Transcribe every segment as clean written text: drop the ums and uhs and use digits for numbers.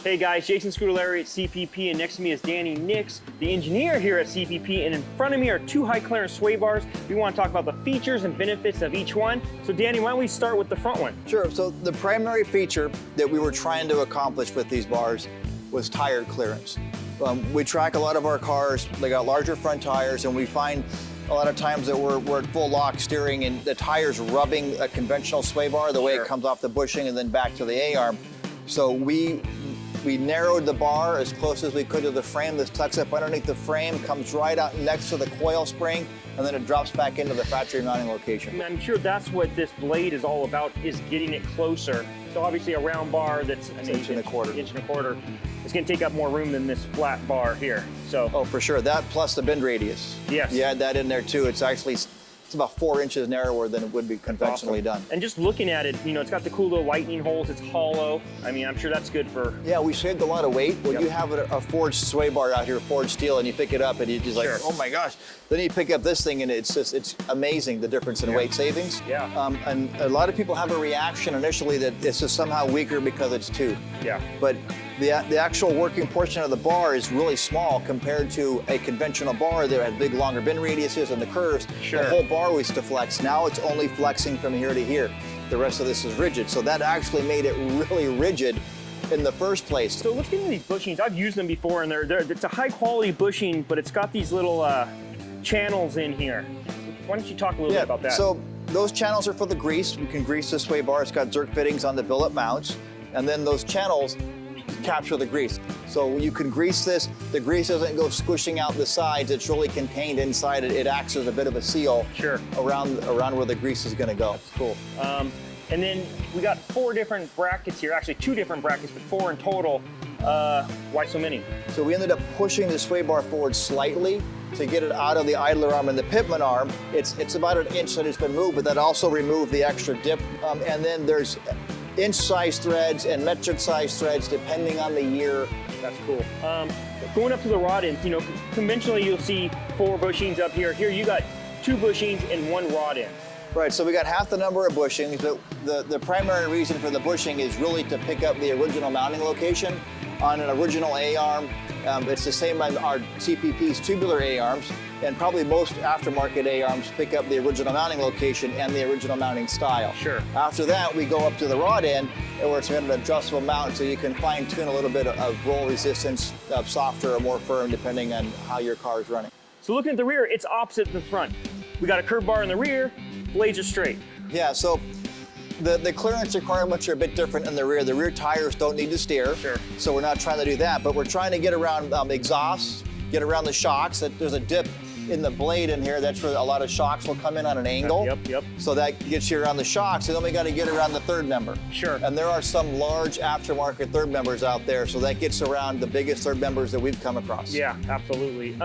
Hey guys, Jason Scudellari at CPP, and next to me is Danny Nix, the engineer here at CPP, and in front of me are two high clearance sway bars. We want to talk about the features and benefits of each one. So Danny, why don't we start with the front one? Sure, so the primary feature that we were trying to accomplish with these bars was tire clearance. We track a lot of our cars, they got larger front tires, and we find a lot of times that we're at full lock steering and the tire's rubbing a conventional sway bar, the way it comes off the bushing and then back to the A-arm. So we narrowed the bar as close as we could to the frame. This tucks up underneath the frame, comes right out next to the coil spring, and then it drops back into the factory mounting location. I'm sure that's what this blade is all about, is getting it closer. So obviously a round bar that's an inch and a quarter. It's going to take up more room than this flat bar here. So. Oh, for sure. That plus the bend radius. Yes. You add that in there too. It's about 4 inches narrower than it would be conventionally done. And just looking at it, you know, it's got the cool little lightning holes. It's hollow. I mean, I'm sure that's good for. Yeah, we saved a lot of weight. When you have a forged sway bar out here, forged steel, and you pick it up and you're just like, oh my gosh. Then you pick up this thing and it's amazing, the difference in weight savings. Yeah. And a lot of people have a reaction initially that it's just somehow weaker because it's tube. Yeah. But the actual working portion of the bar is really small compared to a conventional bar that had big, longer bend radiuses and the curves. Sure. The whole bar was to flex. Now it's only flexing from here to here. The rest of this is rigid. So that actually made it really rigid in the first place. So let's get into these bushings. I've used them before, and it's a high quality bushing, but it's got these little channels in here. Why don't you talk a little bit about that? So those channels are for the grease. You can grease this sway bar. It's got Zerk fittings on the billet mounts, and then those channels capture the grease. So you can grease this. The grease doesn't go squishing out the sides. It's really contained inside it. It acts as a bit of a seal around where the grease is going to go. That's cool. And then we got 4 different brackets here. Actually, 2 different brackets, but 4 in total. Why so many? So we ended up pushing the sway bar forward slightly to get it out of the idler arm and the pitman arm. It's about 1 inch that it's been moved, but that also removed the extra dip. And then there's inch-size threads and metric-size threads depending on the year. That's cool. Going up to the rod ends, you know, conventionally you'll see 4 bushings up here. Here you got 2 bushings and 1 rod end. Right, so we got half the number of bushings, but the primary reason for the bushing is really to pick up the original mounting location on an original A-arm. It's the same on our CPP's tubular A-arms, and probably most aftermarket A-arms pick up the original mounting location and the original mounting style. Sure. After that, we go up to the rod end, where it's an adjustable mount, so you can fine-tune a little bit of roll resistance, softer or more firm, depending on how your car is running. So looking at the rear, it's opposite the front. We got a curb bar in the rear, blades are straight. Yeah, so the clearance requirements are a bit different in the rear. The rear tires don't need to steer, so we're not trying to do that, but we're trying to get around exhausts, get around the shocks. There's a dip in the blade in here. That's where a lot of shocks will come in on an angle. Yep. So that gets you around the shocks, and then we got to get around the third member. Sure. And there are some large aftermarket third members out there, so that gets around the biggest third members that we've come across. Yeah, absolutely.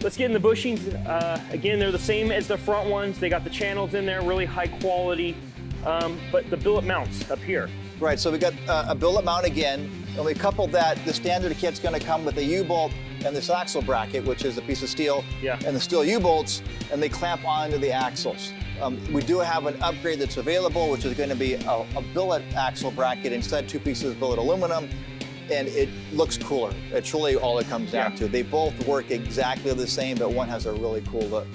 Let's get in the bushings. Again, they're the same as the front ones. They got the channels in there, really high quality. But the billet mounts up here. Right, so we got a billet mount again, and we coupled that. The standard kit's going to come with a U-bolt and this axle bracket, which is a piece of steel, and the steel U-bolts, and they clamp onto the axles. We do have an upgrade that's available, which is going to be a billet axle bracket instead 2 pieces of billet aluminum, and it looks cooler. It's really all it comes down to. They both work exactly the same, but one has a really cool look.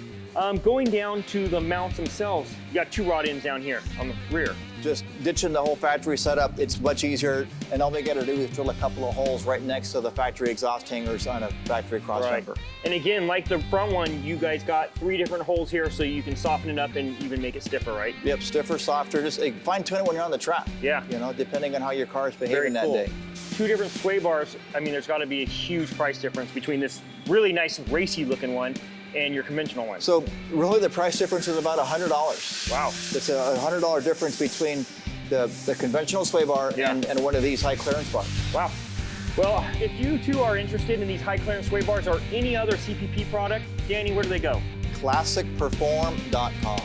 Going down to the mounts themselves, you got 2 rod ends down here on the rear. Just ditching the whole factory setup, it's much easier, and all we got to do is drill a couple of holes right next to the factory exhaust hangers on a factory crossmember. And again, like the front one, you guys got 3 different holes here so you can soften it up and even make it stiffer, right? Yep, stiffer, softer, just fine-tune it when you're on the track. Yeah. You know, depending on how your car is behaving that day. 2 different sway bars. I mean, there's got to be a huge price difference between this really nice racy looking one and your conventional one. So really the price difference is about $100. Wow. It's a $100 difference between the conventional sway bar and one of these high clearance bars. Wow. Well, if you too are interested in these high clearance sway bars or any other CPP product, Danny, where do they go? ClassicPerform.com.